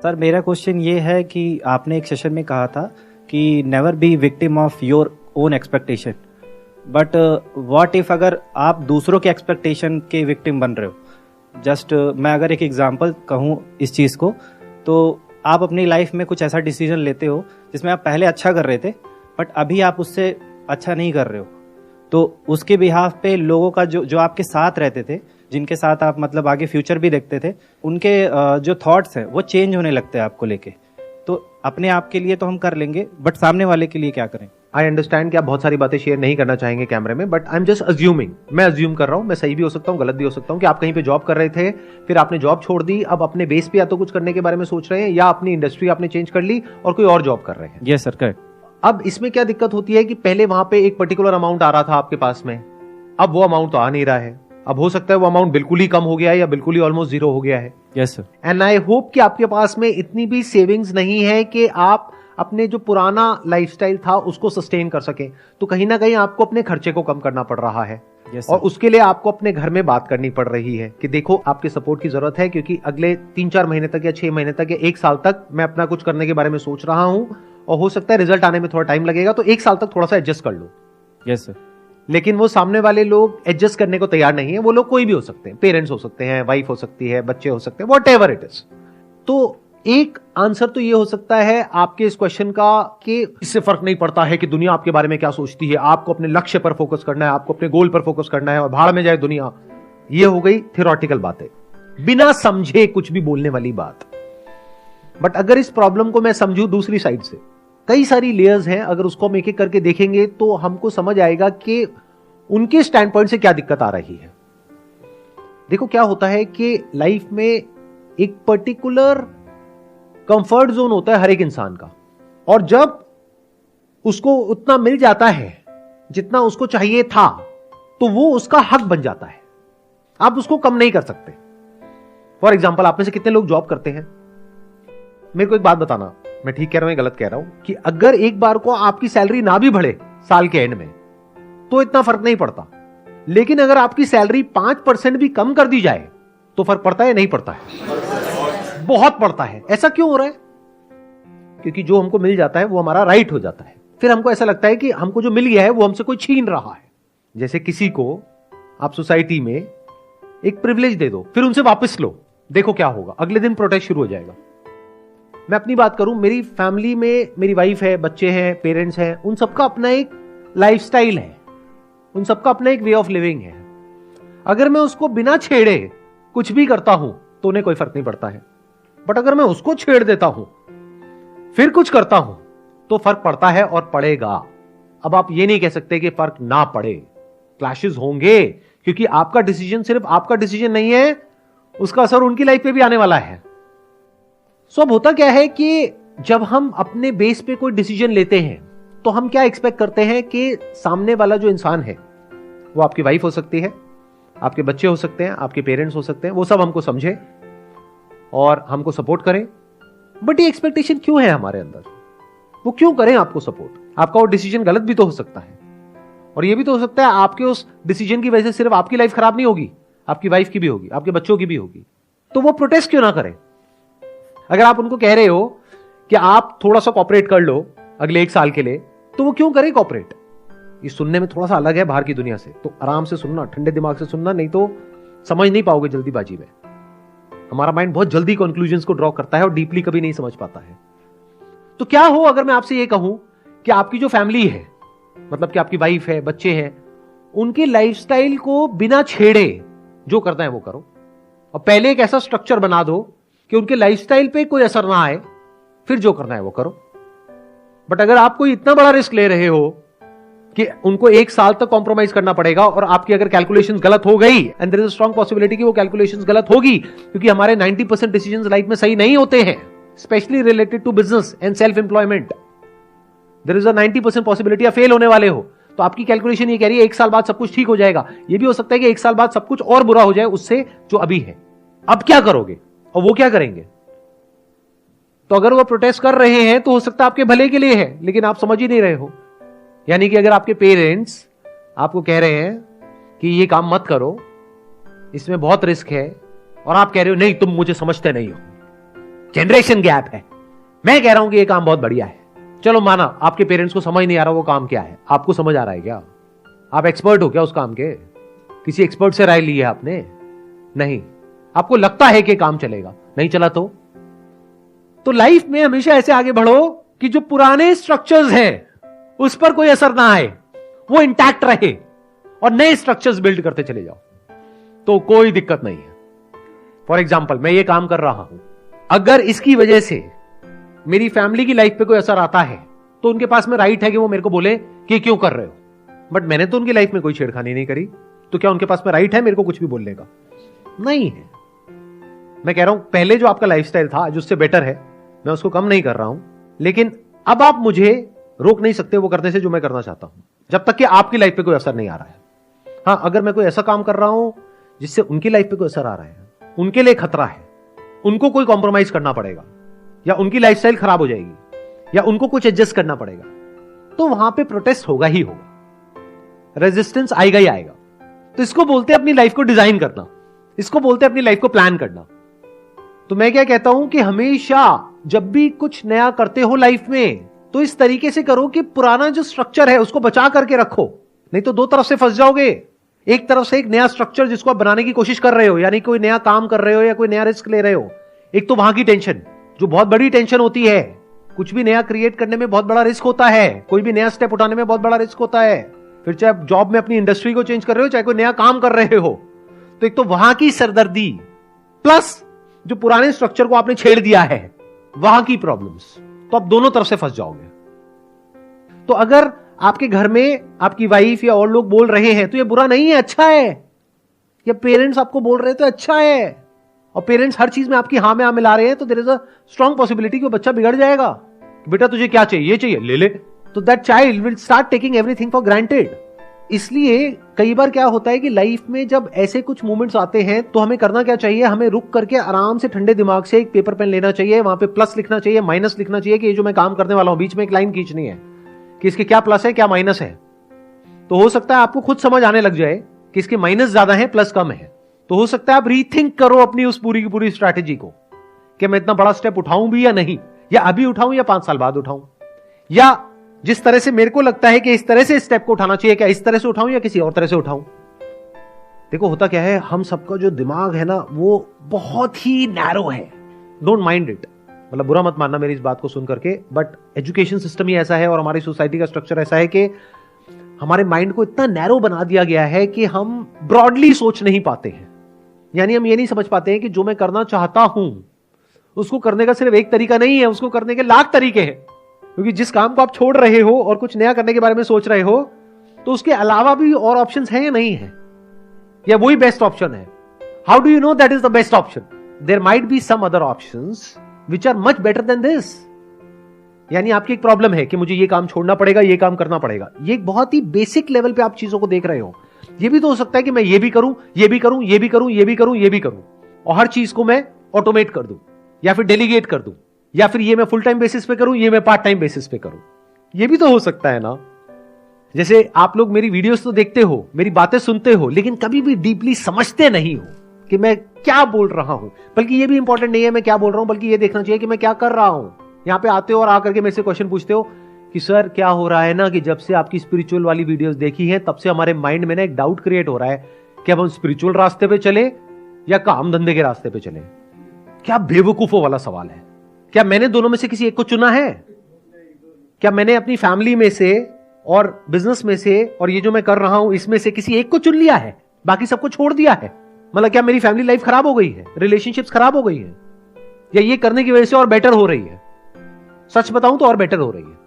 Sir मेरा question ये है कि आपने एक सेशन में कहा था कि never be victim of your own expectation, but what if अगर आप दूसरों के एक्सपेक्टेशन के विक्टिम बन रहे हो। जस्ट मैं अगर एक एग्जांपल कहूँ इस चीज़ को, तो आप अपनी लाइफ में कुछ ऐसा डिसीजन लेते हो जिसमें आप पहले अच्छा कर रहे थे बट अभी आप उससे अच्छा नहीं कर रहे हो, तो उसके बिहाफ पे लोगों का जो आपके साथ रहते थे, जिनके साथ आप मतलब आगे फ्यूचर भी देखते थे, उनके जो थॉट्स हैं वो चेंज होने लगते हैं आपको लेके। तो अपने आप के लिए तो हम कर लेंगे बट सामने वाले के लिए क्या करें? आई अंडरस्टैंड कि आप बहुत सारी बातें शेयर नहीं करना चाहेंगे कैमरे में, but I am just assuming, मैं अज्यूम कर रहा हूं, मैं सही भी हो सकता हूं, गलत भी हो सकता हूं, कि आप कहीं पे जॉब कर रहे थे, फिर आपने जॉब छोड़ दी, अब अपने बेस पे या तो कुछ करने के बारे में सोच रहे हैं या अपनी इंडस्ट्री आपने चेंज कर ली और कोई और जॉब कर रहे हैं। Yes sir, correct. अब इसमें क्या दिक्कत होती है कि पहले वहां पे एक पर्टिकुलर अमाउंट आ रहा था आपके पास में, अब वो अमाउंट तो आ नहीं रहा है। अब हो सकता है वो अमाउंट बिल्कुल ही कम हो गया है या बिल्कुल ही ऑलमोस्ट जीरो हो गया है। Yes sir. And I hope कि आपके पास में इतनी भी सेविंग्स नहीं है कि आप अपने जो पुराना लाइफस्टाइल था उसको सस्टेन कर सकें। तो कहीं ना कहीं आपको अपने खर्चे को कम करना पड़ रहा है। yes, और उसके लिए आपको अपने घर में बात करनी पड़ रही है कि देखो आपके सपोर्ट की जरूरत है, क्योंकि अगले 3-4 महीने तक या 6 महीने तक या 1 साल तक मैं अपना कुछ करने के बारे में सोच रहा हूं और हो सकता है रिजल्ट आने में थोड़ा टाइम लगेगा, तो 1 साल तक थोड़ा सा एडजस्ट कर लो। Yes sir. लेकिन वो सामने वाले लोग एडजस्ट करने को तैयार नहीं है। वो लोग कोई भी हो सकते हैं, पेरेंट्स हो सकते हैं, वाइफ हो सकती है, बच्चे हो सकते हैं, व्हाटएवर इट इज। तो एक आंसर तो ये हो सकता है आपके इस क्वेश्चन का कि इससे फर्क नहीं पड़ता है कि दुनिया आपके बारे में क्या सोचती है, आपको अपने लक्ष्य पर फोकस करना है, आपको अपने गोल पर फोकस करना है और भाड़ में जाए दुनिया। ये हो गई थियोरेटिकल बातें, बिना समझे कुछ भी बोलने वाली बात। बट अगर इस प्रॉब्लम को मैं समझूं दूसरी साइड से, कई सारी लेयर्स हैं, अगर उसको हम एक एक करके देखेंगे तो हमको समझ आएगा कि उनके स्टैंड पॉइंट से क्या दिक्कत आ रही है। देखो क्या होता है कि लाइफ में एक पर्टिकुलर कंफर्ट जोन होता है हर एक इंसान का, और जब उसको उतना मिल जाता है जितना उसको चाहिए था तो वो उसका हक बन जाता है। आप उसको कम नहीं कर सकते। फॉर एग्जाम्पल, आप में से कितने लोग जॉब करते हैं? मेरे को एक बात बताना, मैं ठीक कह रहा हूं या गलत कह रहा हूं, कि अगर एक बार को आपकी सैलरी ना भी बढ़े साल के एंड में तो इतना फर्क नहीं पड़ता, लेकिन अगर आपकी सैलरी 5% भी कम कर दी जाए तो फर्क पड़ता है या नहीं पड़ता है? बहुत पड़ता है। ऐसा क्यों हो रहा है? क्योंकि जो हमको मिल जाता है वो हमारा राइट हो जाता है। फिर हमको ऐसा लगता है कि हमको जो मिल गया है वो हमसे कोई छीन रहा है। जैसे किसी को आप सोसाइटी में एक प्रिविलेज दे दो, फिर उनसे वापस लो, देखो क्या होगा, अगले दिन प्रोटेस्ट शुरू हो जाएगा। मैं अपनी बात करूं, मेरी फैमिली में मेरी वाइफ है, बच्चे हैं, पेरेंट्स हैं, उन सबका अपना एक लाइफस्टाइल है, उन सबका अपना एक वे ऑफ लिविंग है। अगर मैं उसको बिना छेड़े कुछ भी करता हूं तो उन्हें कोई फर्क नहीं पड़ता है, बट अगर मैं उसको छेड़ देता हूं फिर कुछ करता हूं तो फर्क पड़ता है और पड़ेगा। अब आप ये नहीं कह सकते कि फर्क ना पड़े, क्लैशेस होंगे, क्योंकि आपका डिसीजन सिर्फ आपका डिसीजन नहीं है, उसका असर उनकी लाइफ पे भी आने वाला है। सो अब होता क्या है कि जब हम अपने बेस पे कोई डिसीजन लेते हैं तो हम क्या एक्सपेक्ट करते हैं कि सामने वाला जो इंसान है, वो आपकी वाइफ हो सकती है, आपके बच्चे हो सकते हैं, आपके पेरेंट्स हो सकते हैं, वो सब हमको समझे और हमको सपोर्ट करें। बट ये एक्सपेक्टेशन क्यों है हमारे अंदर? वो क्यों करें आपको सपोर्ट? आपका वो डिसीजन गलत भी तो हो सकता है, और ये भी तो हो सकता है आपके उस डिसीजन की वजह से सिर्फ आपकी लाइफ खराब नहीं होगी, आपकी वाइफ की भी होगी, आपके बच्चों की भी होगी। तो वो प्रोटेस्ट क्यों ना करें? अगर आप उनको कह रहे हो कि आप थोड़ा सा कॉपरेट कर लो अगले 1 साल के लिए, तो वो क्यों करें कॉपरेट? ये सुनने में थोड़ा सा अलग है बाहर की दुनिया से, तो आराम से सुनना, ठंडे दिमाग से सुनना, नहीं तो समझ नहीं पाओगे जल्दीबाजी में। हमारा माइंड बहुत जल्दी कंक्लूजन्स को ड्रॉ करता है और डीपली कभी नहीं समझ पाता है। तो क्या हो अगर मैं आपसे ये कहूं कि आपकी जो फैमिली है, मतलब कि आपकी वाइफ है, बच्चे हैं, उनके लाइफस्टाइल को बिना छेड़े जो करना है वो करो, और पहले एक ऐसा स्ट्रक्चर बना दो कि उनके लाइफस्टाइल पे कोई असर ना आए, फिर जो करना है वो करो। बट अगर आप कोई इतना बड़ा रिस्क ले रहे हो कि उनको 1 साल तक कॉम्प्रोमाइज करना पड़ेगा, और आपकी अगर कैलकुलेशंस गलत हो गई, and there is a strong possibility कि वो कैलकुलेशंस गलत होगी, क्योंकि हमारे 90% डिसीजंस लाइफ में सही नहीं होते हैं, especially related to business and self employment. There is a 90% possibility आप फेल होने वाले हो। तो आपकी कैलकुलेशन ये कह रही है 1 साल बाद सब कुछ ठीक हो जाएगा। ये भी हो सकता है कि 1 साल बाद सब कुछ और बुरा हो जाए उससे जो अभी है। अब क्या करोगे? और वो क्या करेंगे? तो अगर वो प्रोटेस्ट कर रहे हैं तो हो सकता है आपके भले के लिए है, लेकिन आप समझ ही नहीं रहे हो। यानी कि अगर आपके पेरेंट्स आपको कह रहे हैं कि ये काम मत करो, इसमें बहुत रिस्क है, और आप कह रहे हो नहीं तुम मुझे समझते नहीं हो, जनरेशन गैप है। मैं कह रहा हूं कि ये काम बहुत बढ़िया है। चलो माना आपके पेरेंट्स को समझ नहीं आ रहा वो काम क्या है, आपको समझ आ रहा है क्या? आप एक्सपर्ट हो क्या उस काम के? किसी एक्सपर्ट से राय ली है आपने? नहीं। आपको लगता है कि काम चलेगा, नहीं चला तो लाइफ में हमेशा ऐसे आगे बढ़ो कि जो पुराने स्ट्रक्चर्स हैं उस पर कोई असर ना आए, वो इंटैक्ट रहे और नए स्ट्रक्चर्स बिल्ड करते चले जाओ, तो कोई दिक्कत नहीं है। फॉर एग्जाम्पल, मैं ये काम कर रहा हूं, अगर इसकी वजह से मेरी फैमिली की लाइफ पे कोई असर आता है तो उनके पास में राइट है कि वो मेरे को बोले कि क्यों कर रहे हो, बट मैंने तो उनकी लाइफ में कोई छेड़खानी नहीं करी, तो क्या उनके पास में राइट है मेरे को कुछ भी बोलने का? नहीं है। मैं कह रहा हूं पहले जो आपका लाइफस्टाइल था आज उससे बेटर है, मैं उसको कम नहीं कर रहा हूं, लेकिन अब आप मुझे रोक नहीं सकते वो करने से जो मैं करना चाहता हूं, जब तक कि आपकी लाइफ पे कोई असर नहीं आ रहा है। हां, अगर मैं कोई ऐसा काम कर रहा हूं जिससे उनकी लाइफ पे कोई असर आ रहा है, उनके लिए खतरा है, उनको कोई कॉम्प्रोमाइज करना पड़ेगा, या उनकी लाइफस्टाइल खराब हो जाएगी, या उनको कुछ एडजस्ट करना पड़ेगा, तो वहां पे प्रोटेस्ट होगा ही होगा, रेजिस्टेंस आएगा ही आएगा। तो इसको बोलते हैं अपनी लाइफ को डिजाइन करना, इसको बोलते हैं अपनी लाइफ को प्लान करना। तो मैं क्या कहता हूं कि हमेशा जब भी कुछ नया करते हो लाइफ में तो इस तरीके से करो कि पुराना जो स्ट्रक्चर है उसको बचा करके रखो, नहीं तो दो तरफ से फंस जाओगे। एक तरफ से एक नया स्ट्रक्चर जिसको आप बनाने की कोशिश कर रहे हो, यानी कोई नया काम कर रहे हो या कोई नया रिस्क ले रहे हो, एक तो वहां की टेंशन जो बहुत बड़ी टेंशन होती है, कुछ भी नया क्रिएट करने में बहुत बड़ा रिस्क होता है, कोई भी नया स्टेप उठाने में बहुत बड़ा रिस्क होता है। फिर चाहे आप जॉब में अपनी इंडस्ट्री को चेंज कर रहे हो, चाहे कोई नया काम कर रहे हो, तो एक तो वहां की सरदर्दी प्लस जो पुराने स्ट्रक्चर को आपने छेड़ दिया है वहां की प्रॉब्लम्स, तो आप दोनों तरफ से फंस जाओगे। तो अगर आपके घर में आपकी वाइफ या और लोग बोल रहे हैं तो ये बुरा नहीं है, अच्छा है, या पेरेंट्स आपको बोल रहे हैं तो अच्छा है, और पेरेंट्स हर चीज में आपकी हां में हां मिला रहे हैं, तो there is a strong possibility कि वो बच्चा बिगड़ जाएगा। बेटा तुझे क्या चाहिए, ये चाहिए, ले ले, तो that child will start taking everything for granted. इसलिए कई बार क्या होता है कि लाइफ में जब ऐसे कुछ मोमेंट्स आते हैं तो हमें करना क्या चाहिए, हमें रुक करके आराम से ठंडे दिमाग से एक पेपर पेन लेना चाहिए, वहां पे प्लस लिखना चाहिए, माइनस लिखना चाहिए कि ये जो मैं काम करने वाला हूं, बीच में एक लाइन खींचनी है कि इसके क्या प्लस है क्या माइनस है। तो हो सकता है आपको खुद समझ आने लग जाए कि इसके माइनस ज्यादा है प्लस कम है, तो हो सकता है आप रीथिंक करो अपनी उस पूरी की पूरी स्ट्रैटेजी को कि मैं इतना बड़ा स्टेप उठाऊं भी या नहीं, या अभी उठाऊं या 5 साल बाद उठाऊं, या जिस तरह से मेरे को लगता है कि इस तरह से स्टेप को उठाना चाहिए, क्या इस तरह से उठाऊं या किसी और तरह से उठाऊं। देखो होता क्या है, हम सबका जो दिमाग है ना वो बहुत ही नैरो है, डोंट माइंड इट, मतलब बुरा मत मानना मेरी इस बात को सुन करके, बट एजुकेशन सिस्टम ही ऐसा है और हमारी सोसाइटी का स्ट्रक्चर ऐसा है कि हमारे माइंड को इतना नैरो बना दिया गया है कि हम ब्रॉडली सोच नहीं पाते हैं। यानी हम ये नहीं समझ पाते हैं कि जो मैं करना चाहता हूं उसको करने का सिर्फ एक तरीका नहीं है, उसको करने के लाख तरीके हैं। क्योंकि जिस काम को आप छोड़ रहे हो और कुछ नया करने के बारे में सोच रहे हो, तो उसके अलावा भी और ऑप्शंस हैं या नहीं है, या वही बेस्ट ऑप्शन है। How do you know that is the best option? There might be some other options which are much better than this. यानी आपकी एक प्रॉब्लम है कि मुझे ये काम छोड़ना पड़ेगा, ये काम करना पड़ेगा, ये एक बहुत ही बेसिक लेवल पे आप चीजों को देख रहे हो। ये भी तो हो सकता है कि मैं ये भी करूं, ये भी करूं, ये भी करूं, ये भी करूं, ये भी करूं, और हर चीज को मैं ऑटोमेट कर दूं या फिर डेलीगेट कर दूं, या फिर ये मैं फुल टाइम बेसिस पे करूं, ये मैं पार्ट टाइम बेसिस पे करूं। ये भी तो हो सकता है ना। जैसे आप लोग मेरी वीडियोस तो देखते हो, मेरी बातें सुनते हो, लेकिन कभी भी डीपली समझते नहीं हो कि मैं क्या बोल रहा हूं। बल्कि ये भी इंपॉर्टेंट नहीं है मैं क्या बोल रहा हूं, बल्कि ये देखना चाहिए कि मैं क्या कर रहा हूं। यहां पे आते हो और आकर के मेरे से क्वेश्चन पूछते हो कि सर क्या हो रहा है ना, कि जब से आपकी स्पिरिचुअल वाली वीडियोस देखी है तब से हमारे माइंड में ना एक डाउट क्रिएट हो रहा है कि अब हम स्पिरिचुअल रास्ते पे चले या काम धंधे के रास्ते पे चले। क्या बेवकूफों वाला सवाल है। क्या मैंने दोनों में से किसी एक को चुना है? क्या मैंने अपनी फैमिली में से और बिजनेस में से और ये जो मैं कर रहा हूं इसमें से किसी एक को चुन लिया है, बाकी सबको छोड़ दिया है? मतलब क्या मेरी फैमिली लाइफ खराब हो गई है, रिलेशनशिप्स खराब हो गई है, या ये करने की वजह से और बेटर हो रही है? सच बताऊं तो और बेटर हो रही है।